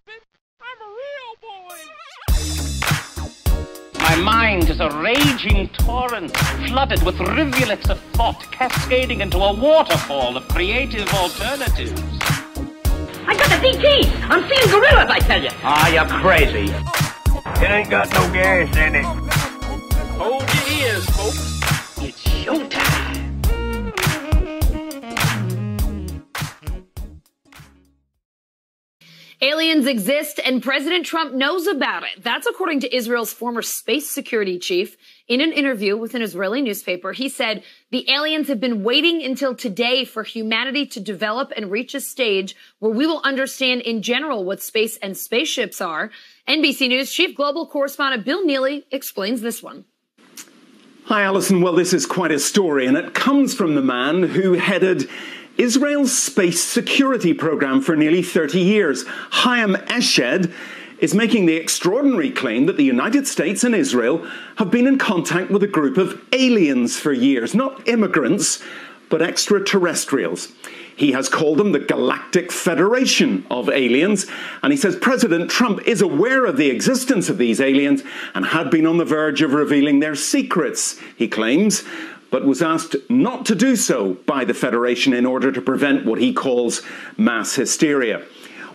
it. I'm a real boy. My mind is a raging torrent, flooded with rivulets of thought, cascading into a waterfall of creative alternatives. I got the DT! I'm seeing gorillas, I tell you! Ah, you're crazy. It ain't got no gas in it. Hold your ears, folks. It's showtime! Aliens exist and President Trump knows about it. That's according to Israel's former space security chief. In an interview with an Israeli newspaper, he said the aliens have been waiting until today for humanity to develop and reach a stage where we will understand in general what space and spaceships are. NBC News chief global correspondent Bill Neely explains this one. Hi, Alison. Well, this is quite a story, and it comes from the man who headed Israel's space security program for nearly 30 years. Chaim Eshed is making the extraordinary claim that the United States and Israel have been in contact with a group of aliens for years. Not immigrants, but extraterrestrials. He has called them the Galactic Federation of Aliens, and he says President Trump is aware of the existence of these aliens and had been on the verge of revealing their secrets, he claims, but was asked not to do so by the Federation in order to prevent what he calls mass hysteria.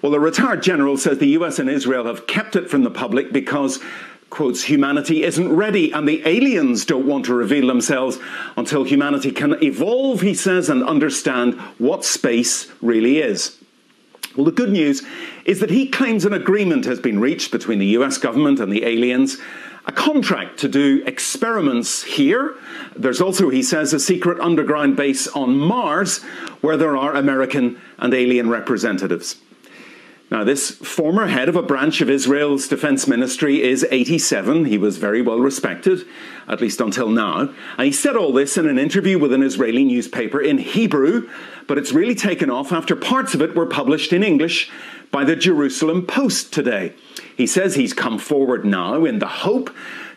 Well, the retired general says the US and Israel have kept it from the public because, quotes, humanity isn't ready and the aliens don't want to reveal themselves until humanity can evolve, he says, and understand what space really is. Well, the good news is that he claims an agreement has been reached between the US government and the aliens, a contract to do experiments here. There's also, he says, a secret underground base on Mars where there are American and alien representatives. Now, this former head of a branch of Israel's defense ministry is 87. He was very well respected, at least until now. And he said all this in an interview with an Israeli newspaper in Hebrew, but it's really taken off after parts of it were published in English by the Jerusalem Post today. He says he's come forward now in the hope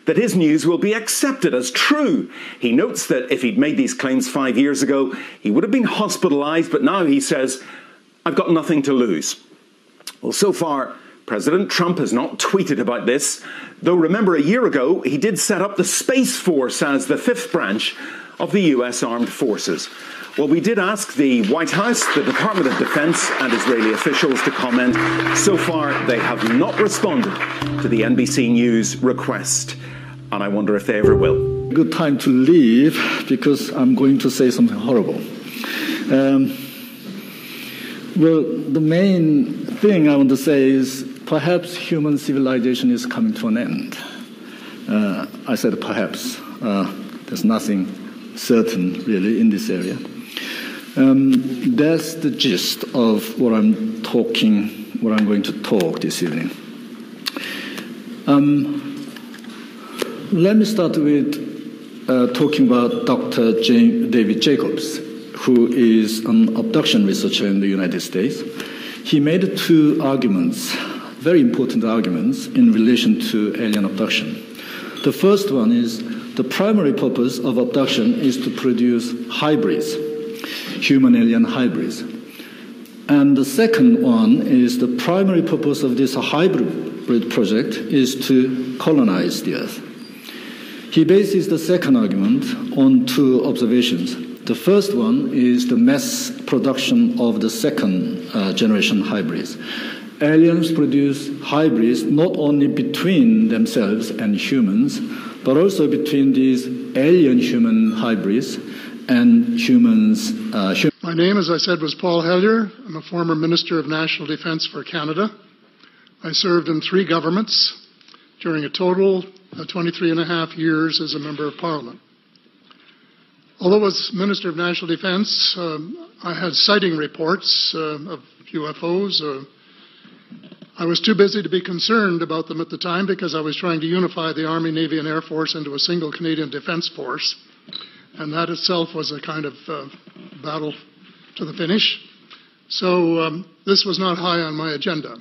that his news will be accepted as true. He notes that if he'd made these claims 5 years ago, he would have been hospitalized, but now he says, I've got nothing to lose. Well, so far, President Trump has not tweeted about this, though remember a year ago, he did set up the Space Force as the fifth branch of the US Armed Forces. Well, we did ask the White House, the Department of Defense and Israeli officials to comment. So far, they have not responded to the NBC News request, and I wonder if they ever will. Good time to leave, because I'm going to say something horrible. Well, the main thing I want to say is perhaps human civilization is coming to an end. I said perhaps. There's nothing certain, really, in this area. That's the gist of what I'm going to talk this evening. Let me start with talking about Dr. David Jacobs, who is an abduction researcher in the United States. He made two arguments, very important arguments, in relation to alien abduction. The first one is the primary purpose of abduction is to produce hybrids, human-alien hybrids. And the second one is the primary purpose of this hybrid project is to colonize the Earth. He bases the second argument on two observations. The first one is the mass production of the second generation hybrids. Aliens produce hybrids not only between themselves and humans, but also between these alien-human hybrids and humans. My name, as I said, was Paul Hellyer. I'm a former Minister of National Defence for Canada. I served in 3 governments during a total of 23 and a half years as a Member of Parliament. Although as Minister of National Defence, I had sighting reports of UFOs. I was too busy to be concerned about them at the time because I was trying to unify the Army, Navy and Air Force into a single Canadian Defence Force. And that itself was a kind of battle to the finish. So this was not high on my agenda.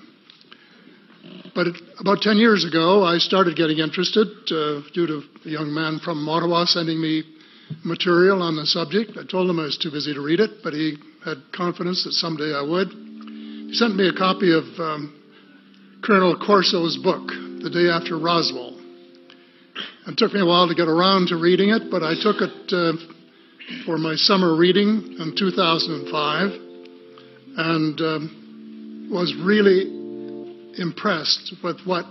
But about 10 years ago, I started getting interested due to a young man from Ottawa sending me material on the subject. I told him I was too busy to read it, but he had confidence that someday I would. He sent me a copy of Colonel Corso's book, The Day After Roswell. It took me a while to get around to reading it, but I took it for my summer reading in 2005 and was really impressed with what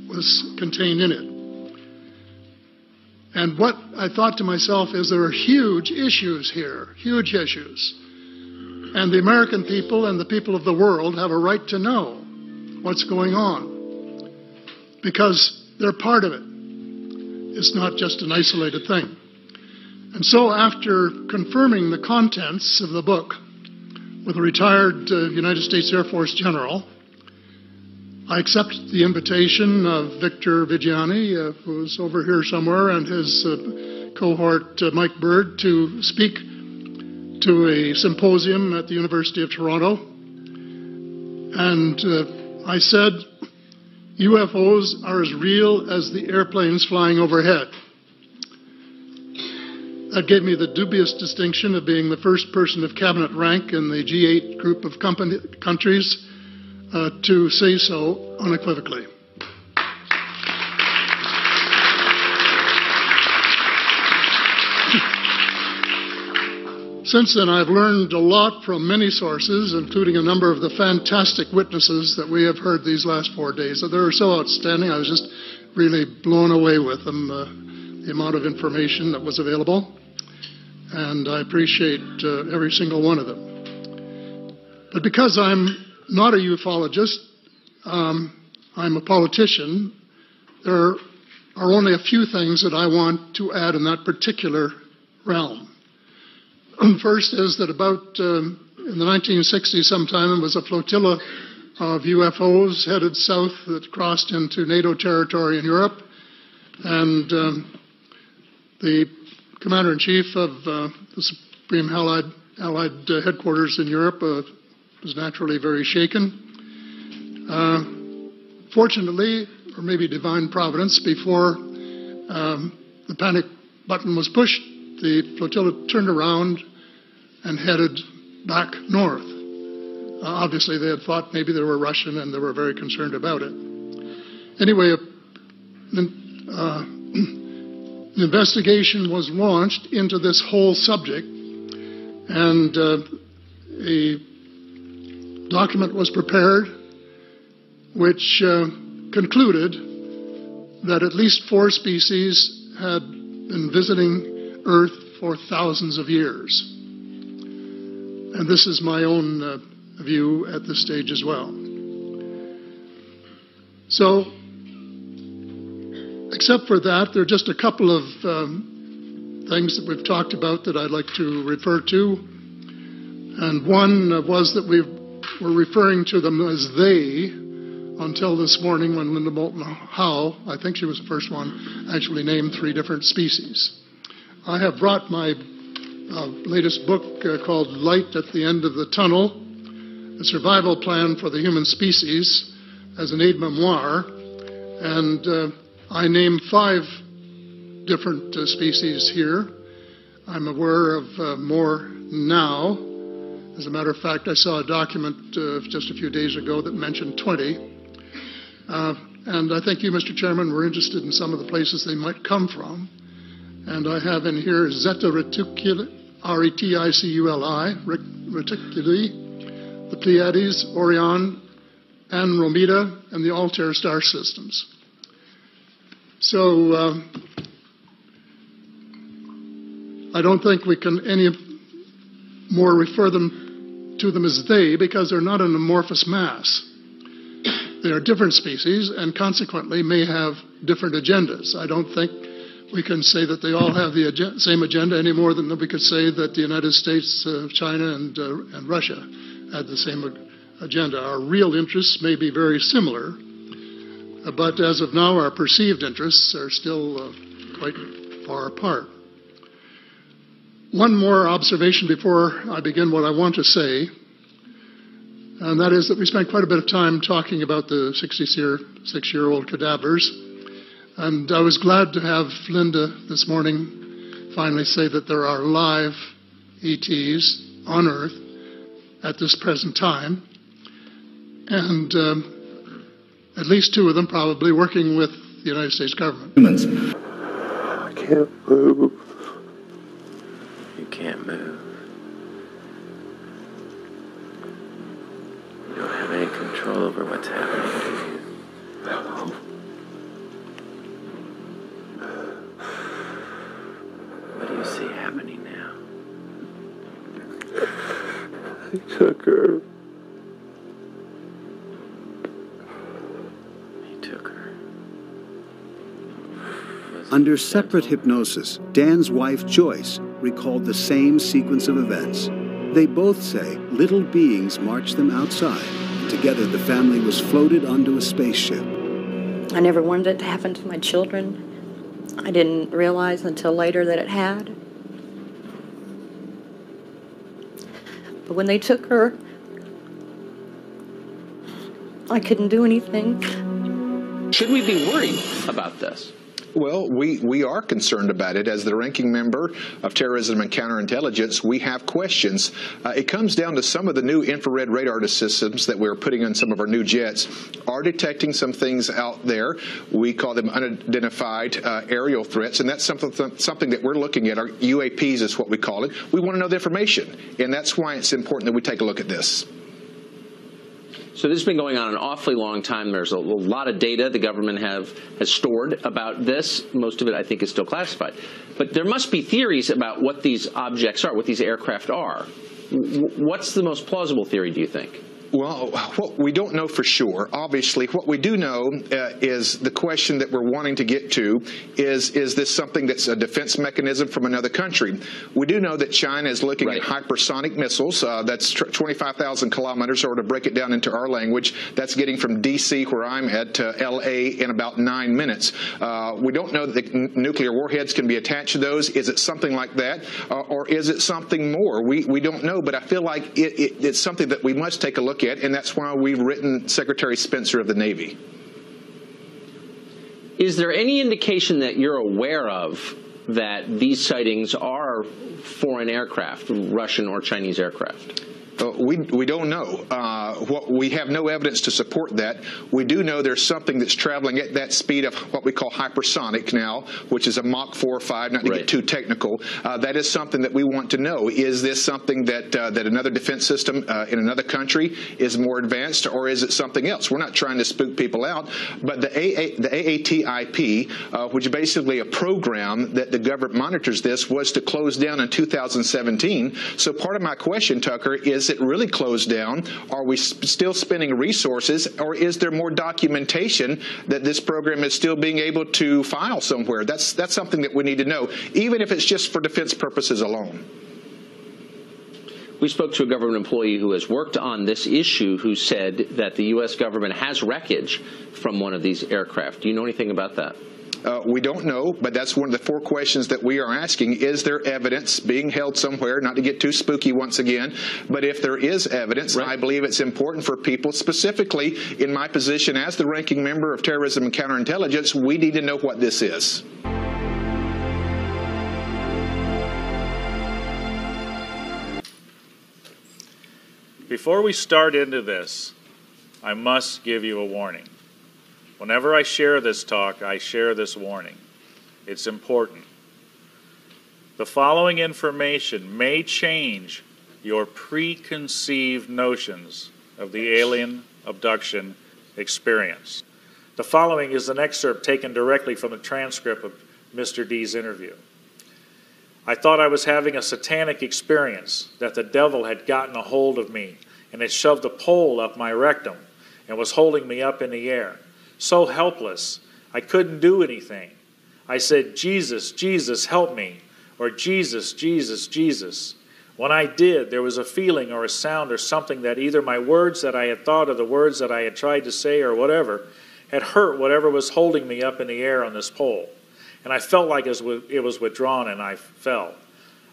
was contained in it. And what I thought to myself is there are huge issues here, huge issues. And the American people and the people of the world have a right to know what's going on because they're part of it. It's not just an isolated thing. And so after confirming the contents of the book with a retired United States Air Force general, I accepted the invitation of Victor Vigiani, who's over here somewhere, and his cohort, Mike Bird, to speak to a symposium at the University of Toronto. And I said, UFOs are as real as the airplanes flying overhead. That gave me the dubious distinction of being the first person of cabinet rank in the G8 group of countries to say so unequivocally. Since then, I've learned a lot from many sources, including a number of the fantastic witnesses that we have heard these last 4 days. They were so outstanding, I was just really blown away with them, the amount of information that was available. And I appreciate every single one of them. But because I'm not a ufologist, I'm a politician, there are only a few things that I want to add in that particular realm. First is that about in the 1960s sometime, there was a flotilla of UFOs headed south that crossed into NATO territory in Europe. And the Commander-in-Chief of the Supreme Allied Headquarters in Europe was naturally very shaken. Fortunately, or maybe divine providence, before the panic button was pushed, the flotilla turned around and headed back north. Obviously, they had thought maybe they were Russian, and they were very concerned about it. Anyway, an investigation was launched into this whole subject, and a document was prepared which concluded that at least 4 species had been visiting Earth for thousands of years. And this is my own view at this stage as well. So, except for that, there are just a couple of things that we've talked about that I'd like to refer to. And one was that we were referring to them as they until this morning when Linda Moulton Howe, I think she was the first one, actually named 3 different species. I have brought my latest book called Light at the End of the Tunnel, A Survival Plan for the Human Species, as an aide-memoir, and I name 5 different species here. I'm aware of more now. As a matter of fact, I saw a document just a few days ago that mentioned 20. And I think you, Mr. Chairman, were interested in some of the places they might come from. And I have in here Zeta Reticuli, R-E-T-I-C-U-L-I, Reticuli, the Pleiades, Orion, Andromeda, and the Altair star systems. So I don't think we can any more refer to them as they, because they're not an amorphous mass. They are different species and consequently may have different agendas. I don't think we can say that they all have the same agenda any more than we could say that the United States, China, and Russia had the same agenda. Our real interests may be very similar, but as of now, our perceived interests are still quite far apart. One more observation before I begin what I want to say, and that is that we spent quite a bit of time talking about the 66-year-old cadavers, and I was glad to have Linda this morning finally say that there are live ETs on Earth at this present time, and at least 2 of them probably working with the United States government. I can't move. You can't move. You don't have any control over what's happening to you. No. What do you see happening now? They took her. He took her. Under separate hypnosis, Dan's wife, Joyce, recalled the same sequence of events. They both say little beings marched them outside, and together the family was floated onto a spaceship. I never wanted it to happen to my children. I didn't realize until later that it had. But when they took her, I couldn't do anything. Should we be worried about this? Well, we are concerned about it. As the ranking member of Terrorism and Counterintelligence, we have questions. It comes down to some of the new infrared radar systems that we're putting on some of our new jets are detecting some things out there. We call them unidentified aerial threats, and that's something that we're looking at. Our UAPs is what we call it. We want to know the information, and that's why it's important that we take a look at this. So this has been going on an awfully long time. There's a lot of data the government has stored about this. Most of it, I think, is still classified. But there must be theories about what these objects are, what these aircraft are. What's the most plausible theory, do you think? Well, what we don't know for sure. Obviously, what we do know is the question that we're wanting to get to is this something that's a defense mechanism from another country? We do know that China is looking at hypersonic missiles. That's 25,000 kilometers, or to break it down into our language, that's getting from D.C., where I'm at, to L.A. in about 9 minutes. We don't know that the nuclear warheads can be attached to those. Is it something like that, or is it something more? We don't know, but I feel like it's something that we must take a look at, and that's why we've written Secretary Spencer of the Navy. Is there any indication that you're aware of that these sightings are foreign aircraft, Russian or Chinese aircraft? We don't know. We have no evidence to support that. We do know there's something that's traveling at that speed of what we call hypersonic now, which is a Mach 4 or 5, not to get too technical. That is something that we want to know. Is this something that another defense system in another country is more advanced, or is it something else? We're not trying to spook people out, but the AATIP, which is basically a program that the government monitors this, was to close down in 2017. So part of my question, Tucker, is it really closed down? Are we still spending resources, or is there more documentation that this program is still being able to file somewhere? That's something that we need to know, even if it's just for defense purposes alone. We spoke to a government employee who has worked on this issue who said that the U.S. government has wreckage from one of these aircraft. Do you know anything about that? We don't know, but that's one of the 4 questions that we are asking. Is there evidence being held somewhere? Not to get too spooky once again, but if there is evidence, I believe it's important for people, specifically in my position as the ranking member of Terrorism and Counterintelligence, we need to know what this is. Before we start into this, I must give you a warning. Whenever I share this talk, I share this warning. It's important. The following information may change your preconceived notions of the alien abduction experience. The following is an excerpt taken directly from a transcript of Mr. D's interview. I thought I was having a satanic experience, that the devil had gotten a hold of me and had shoved a pole up my rectum and was holding me up in the air. So helpless, I couldn't do anything. I said, Jesus, Jesus, help me, or Jesus, Jesus, Jesus. When I did, there was a feeling or a sound or something that either my words that I had thought or the words that I had tried to say or whatever had hurt whatever was holding me up in the air on this pole. And I felt like it was withdrawn, and I fell.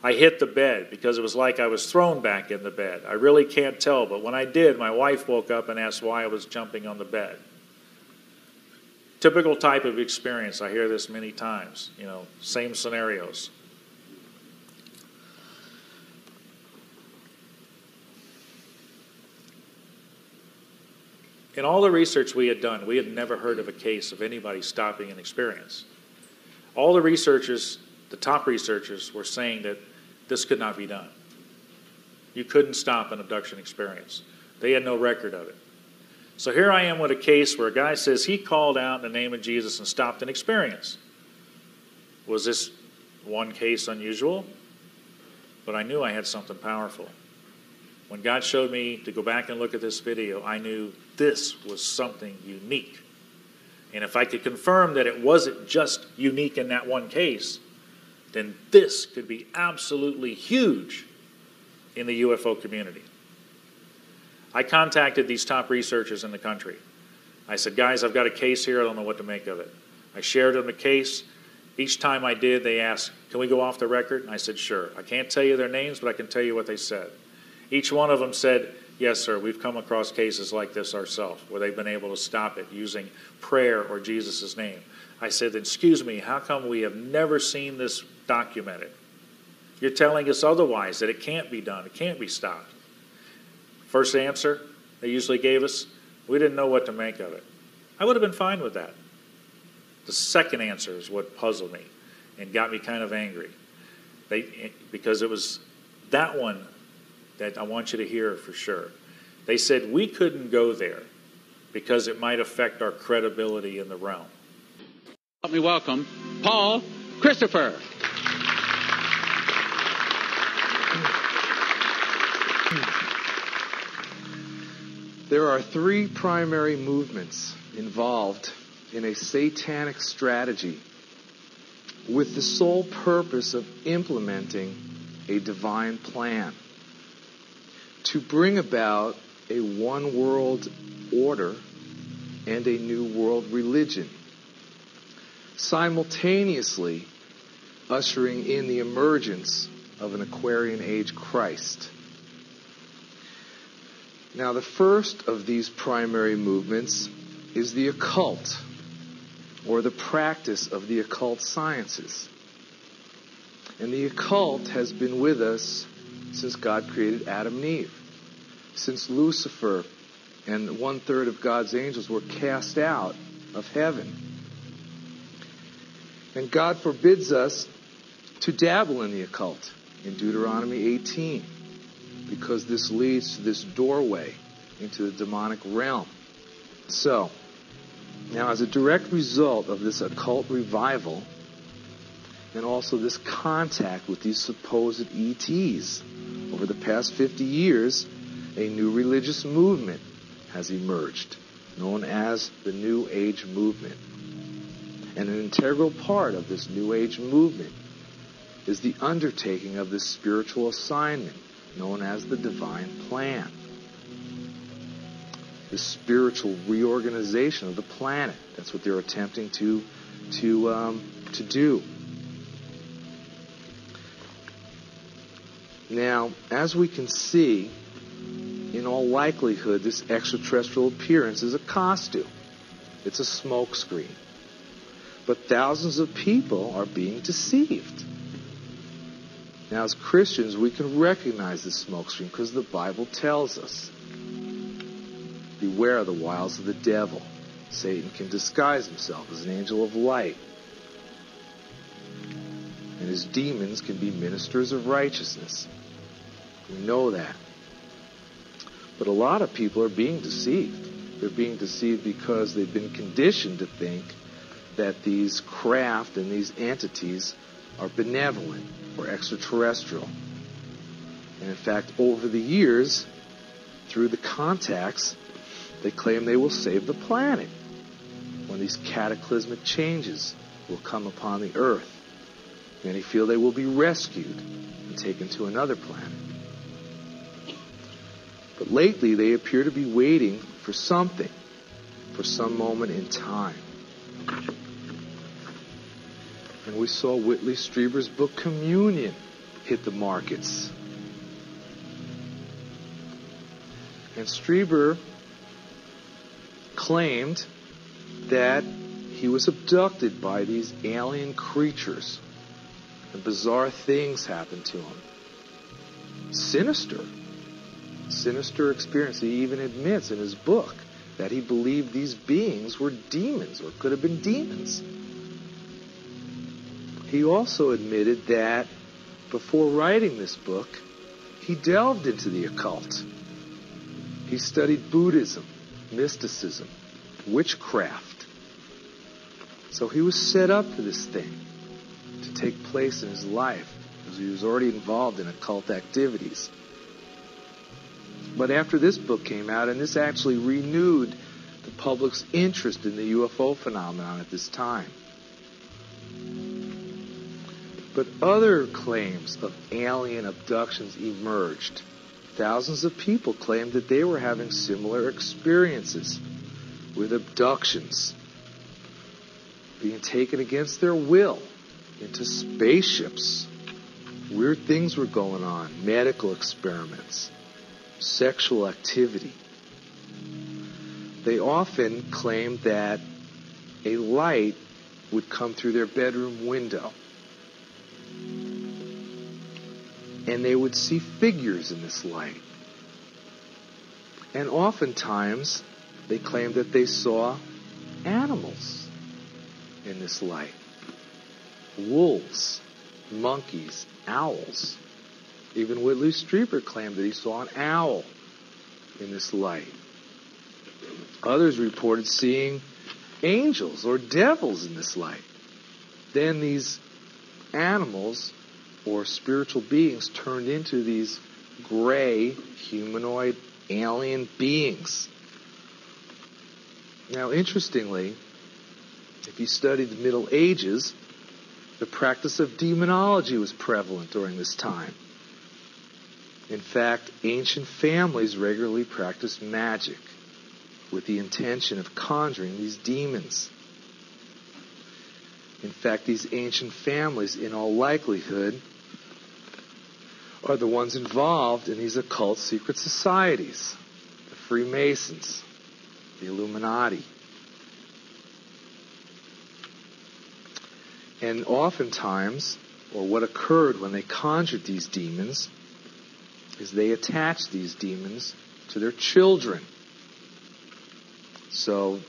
I hit the bed because it was like I was thrown back in the bed. I really can't tell, but when I did, my wife woke up and asked why I was jumping on the bed. Typical type of experience. I hear this many times, same scenarios. In all the research we had done, we had never heard of a case of anybody stopping an experience. All the researchers, the top researchers, were saying that this could not be done. You couldn't stop an abduction experience. They had no record of it. So here I am with a case where a guy says he called out in the name of Jesus and stopped an experience. Was this one case unusual? But I knew I had something powerful. When God showed me to go back and look at this video, I knew this was something unique. And if I could confirm that it wasn't just unique in that one case, then this could be absolutely huge in the UFO community. I contacted these top researchers in the country. I said, guys, I've got a case here. I don't know what to make of it. I shared them the case. Each time I did, they asked, can we go off the record? And I said, sure. I can't tell you their names, but I can tell you what they said. Each one of them said, yes, sir, we've come across cases like this ourselves, where they've been able to stop it using prayer or Jesus' name. I said, excuse me, how come we have never seen this documented? You're telling us otherwise, that it can't be done, it can't be stopped. First answer they usually gave us, we didn't know what to make of it. I would have been fine with that. The second answer is what puzzled me and got me kind of angry. Because it was that one that I want you to hear for sure. They said we couldn't go there because it might affect our credibility in the realm. Help me welcome Paul Christopher. There are three primary movements involved in a satanic strategy with the sole purpose of implementing a divine plan to bring about a one world order and a new world religion, simultaneously ushering in the emergence of an Aquarian Age Christ. Now, the first of these primary movements is the occult, or the practice of the occult sciences. And the occult has been with us since God created Adam and Eve, since Lucifer and 1/3 of God's angels were cast out of heaven. And God forbids us to dabble in the occult in Deuteronomy 18, because this leads to this doorway into the demonic realm. So, now as a direct result of this occult revival, and also this contact with these supposed ETs, over the past 50 years, a new religious movement has emerged, known as the New Age movement. And an integral part of this New Age movement is the undertaking of this spiritual assignment, known as the divine plan. The spiritual reorganization of the planet. That's what they're attempting to do. Now, as we can see, in all likelihood, this extraterrestrial appearance is a costume. It's a smokescreen. But thousands of people are being deceived. Now, as Christians, we can recognize this smokescreen because the Bible tells us, beware of the wiles of the devil. Satan can disguise himself as an angel of light. And his demons can be ministers of righteousness. We know that. But a lot of people are being deceived. They're being deceived because they've been conditioned to think that these craft and these entities are benevolent or extraterrestrial. And in fact, over the years, through the contacts, they claim they will save the planet when these cataclysmic changes will come upon the earth. Many feel they will be rescued and taken to another planet. But lately, they appear to be waiting for something, for some moment in time. And we saw Whitley Strieber's book Communion hit the markets. And Strieber claimed that he was abducted by these alien creatures and bizarre things happened to him. Sinister experience. He even admits in his book that he believed these beings were demons or could have been demons. He also admitted that before writing this book, he delved into the occult. He studied Buddhism, mysticism, witchcraft. So he was set up for this thing to take place in his life, because he was already involved in occult activities. But after this book came out, and this actually renewed the public's interest in the UFO phenomenon at this time. But other claims of alien abductions emerged. Thousands of people claimed that they were having similar experiences with abductions, being taken against their will into spaceships. Weird things were going on, medical experiments, sexual activity. They often claimed that a light would come through their bedroom window, and they would see figures in this light. And oftentimes, they claimed that they saw animals in this light. Wolves, monkeys, owls. Even Whitley Strieber claimed that he saw an owl in this light. Others reported seeing angels or devils in this light. Then these animals or spiritual beings turned into these gray, humanoid, alien beings. Now, interestingly, if you study the Middle Ages, the practice of demonology was prevalent during this time. In fact, ancient families regularly practiced magic with the intention of conjuring these demons. In fact, these ancient families, in all likelihood, are the ones involved in these occult secret societies, the Freemasons, the Illuminati. And oftentimes, or what occurred when they conjured these demons, is they attached these demons to their children. So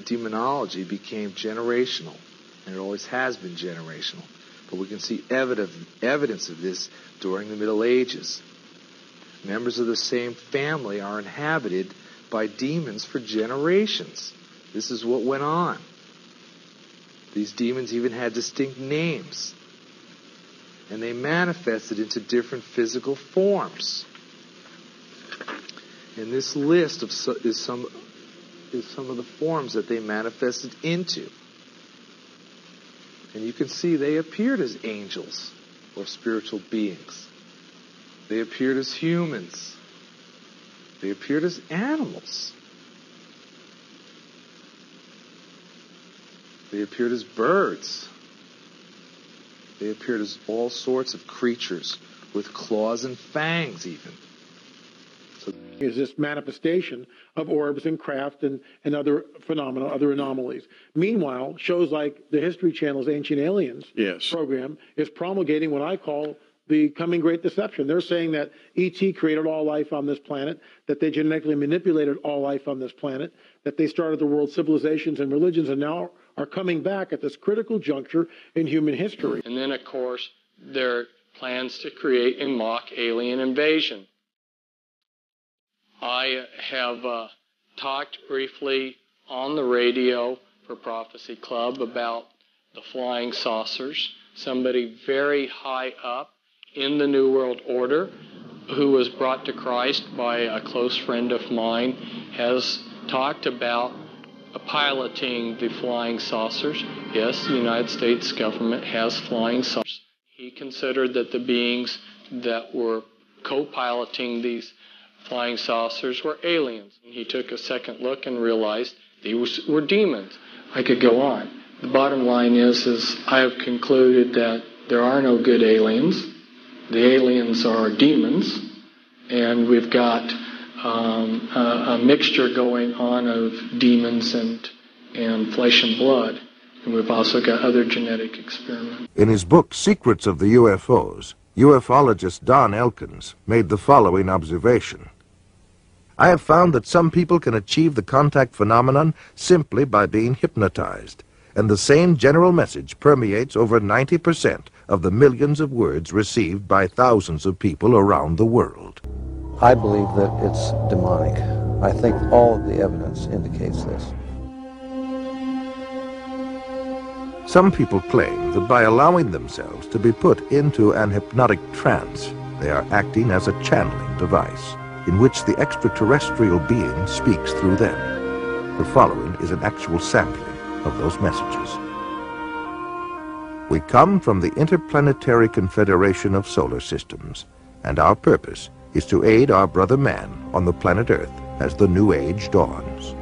demonology became generational, and it always has been generational. But we can see evidence of this during the Middle Ages. Members of the same family are inhabited by demons for generations. This is what went on. These demons even had distinct names, and they manifested into different physical forms. And this list is some of the forms that they manifested into. And you can see they appeared as angels or spiritual beings. They appeared as humans. They appeared as animals. They appeared as birds. They appeared as all sorts of creatures with claws and fangs even. Is this manifestation of orbs and craft and other phenomena, other anomalies. Meanwhile, shows like the History Channel's Ancient Aliens program is promulgating what I call the coming great deception. They're saying that E.T. created all life on this planet, that they genetically manipulated all life on this planet, that they started the world's civilizations and religions, and now are coming back at this critical juncture in human history. And then, of course, there are plans to create a mock alien invasion. I have talked briefly on the radio for Prophecy Club about the flying saucers. Somebody very high up in the New World Order, who was brought to Christ by a close friend of mine, has talked about piloting the flying saucers. Yes, the United States government has flying saucers. He considered that the beings that were co-piloting these flying saucers were aliens. He took a second look and realized these were demons. I could go on. The bottom line is I have concluded that there are no good aliens. The aliens are demons, and we've got a mixture going on of demons and flesh and blood, and we've also got other genetic experiments. In his book, Secrets of the UFOs, ufologist Don Elkins made the following observation. I have found that some people can achieve the contact phenomenon simply by being hypnotized, and the same general message permeates over 90% of the millions of words received by thousands of people around the world. I believe that it's demonic. I think all of the evidence indicates this. Some people claim that by allowing themselves to be put into an hypnotic trance, they are acting as a channeling device, in which the extraterrestrial being speaks through them. The following is an actual sampling of those messages. We come from the Interplanetary Confederation of Solar Systems, and our purpose is to aid our brother man on the planet Earth as the New Age dawns.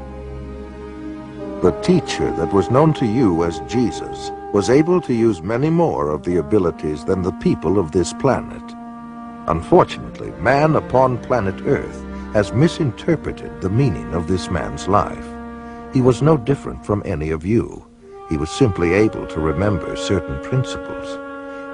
The teacher that was known to you as Jesus was able to use many more of the abilities than the people of this planet. Unfortunately, man upon planet Earth has misinterpreted the meaning of this man's life. He was no different from any of you. He was simply able to remember certain principles.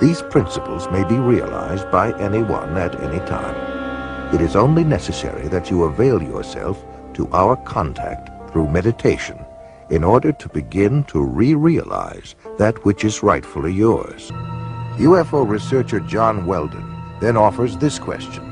These principles may be realized by anyone at any time. It is only necessary that you avail yourself to our contact through meditation in order to begin to re-realize that which is rightfully yours. UFO researcher John Weldon then offers this question.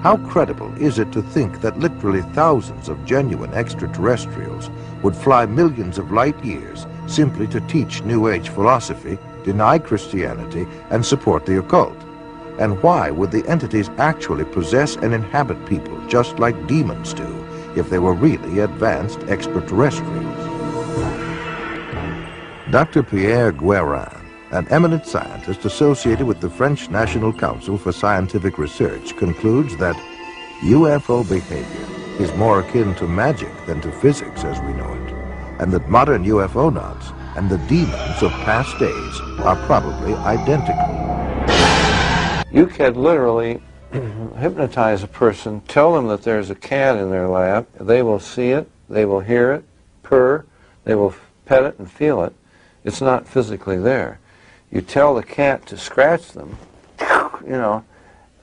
How credible is it to think that literally thousands of genuine extraterrestrials would fly millions of light years simply to teach New Age philosophy, deny Christianity, and support the occult? And why would the entities actually possess and inhabit people just like demons do if they were really advanced extraterrestrials? Dr. Pierre Guérin, an eminent scientist associated with the French National Council for Scientific Research, concludes that UFO behavior is more akin to magic than to physics as we know it, and that modern UFO nuts and the demons of past days are probably identical. You can literally hypnotize a person, tell them that there's a cat in their lap, they will see it, they will hear it, purr, they will pet it and feel it. It's not physically there. You tell the cat to scratch them,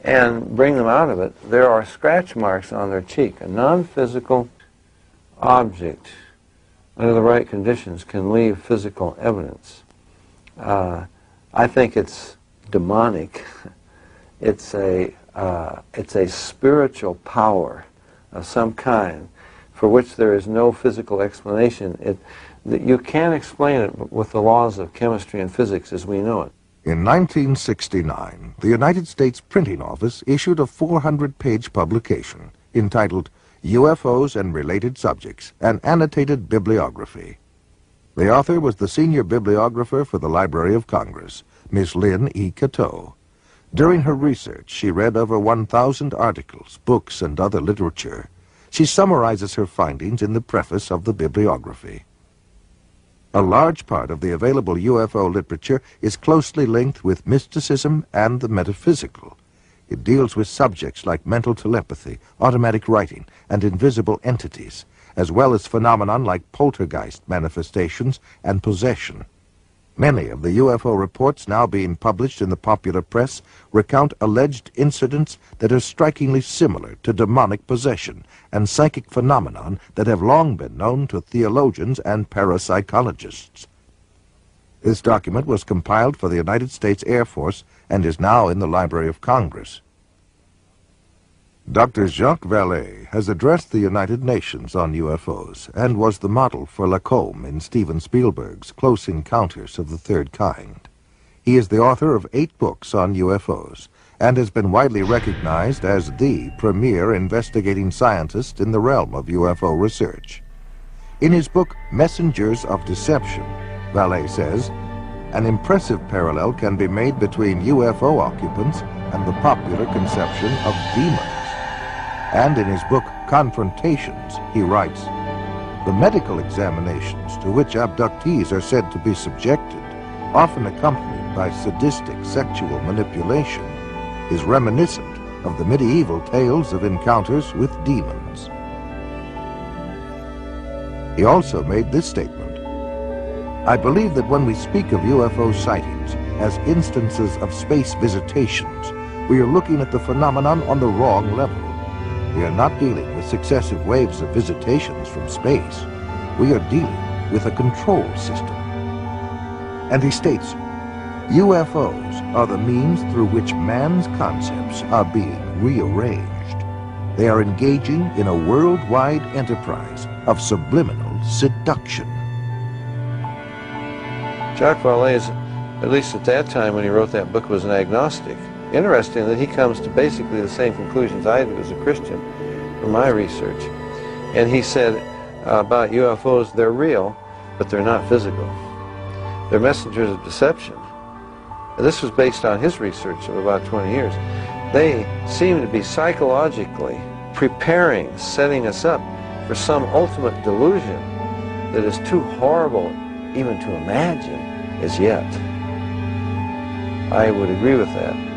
and bring them out of it. There are scratch marks on their cheek. A non-physical object, under the right conditions, can leave physical evidence. I think it's demonic. It's a spiritual power of some kind for which there is no physical explanation. You can't explain it with the laws of chemistry and physics as we know it. In 1969, the United States Printing Office issued a 400-page publication entitled UFOs and Related Subjects, an Annotated Bibliography. The author was the senior bibliographer for the Library of Congress, Miss Lynn E. Cateau. During her research, she read over 1,000 articles, books, and other literature. She summarizes her findings in the preface of the bibliography. A large part of the available UFO literature is closely linked with mysticism and the metaphysical. It deals with subjects like mental telepathy, automatic writing, and invisible entities, as well as phenomena like poltergeist manifestations and possession. Many of the UFO reports now being published in the popular press recount alleged incidents that are strikingly similar to demonic possession and psychic phenomenon that have long been known to theologians and parapsychologists. This document was compiled for the United States Air Force and is now in the Library of Congress. Dr. Jacques Vallée has addressed the United Nations on UFOs and was the model for Lacombe in Steven Spielberg's Close Encounters of the Third Kind. He is the author of 8 books on UFOs and has been widely recognized as the premier investigating scientist in the realm of UFO research. In his book, Messengers of Deception, Vallée says, an impressive parallel can be made between UFO occupants and the popular conception of demons. And in his book, Confrontations, he writes, the medical examinations to which abductees are said to be subjected, often accompanied by sadistic sexual manipulation, is reminiscent of the medieval tales of encounters with demons. He also made this statement, I believe that when we speak of UFO sightings as instances of space visitations, we are looking at the phenomenon on the wrong level. We are not dealing with successive waves of visitations from space. We are dealing with a control system. And he states, UFOs are the means through which man's concepts are being rearranged. They are engaging in a worldwide enterprise of subliminal seduction. Jacques Vallée, at least at that time when he wrote that book, was an agnostic. Interesting that he comes to basically the same conclusions I do as a Christian from my research. And he said about UFOs, they're real, but they're not physical. They're messengers of deception. And this was based on his research of about 20 years. They seem to be psychologically preparing, setting us up for some ultimate delusion that is too horrible even to imagine as yet. I would agree with that.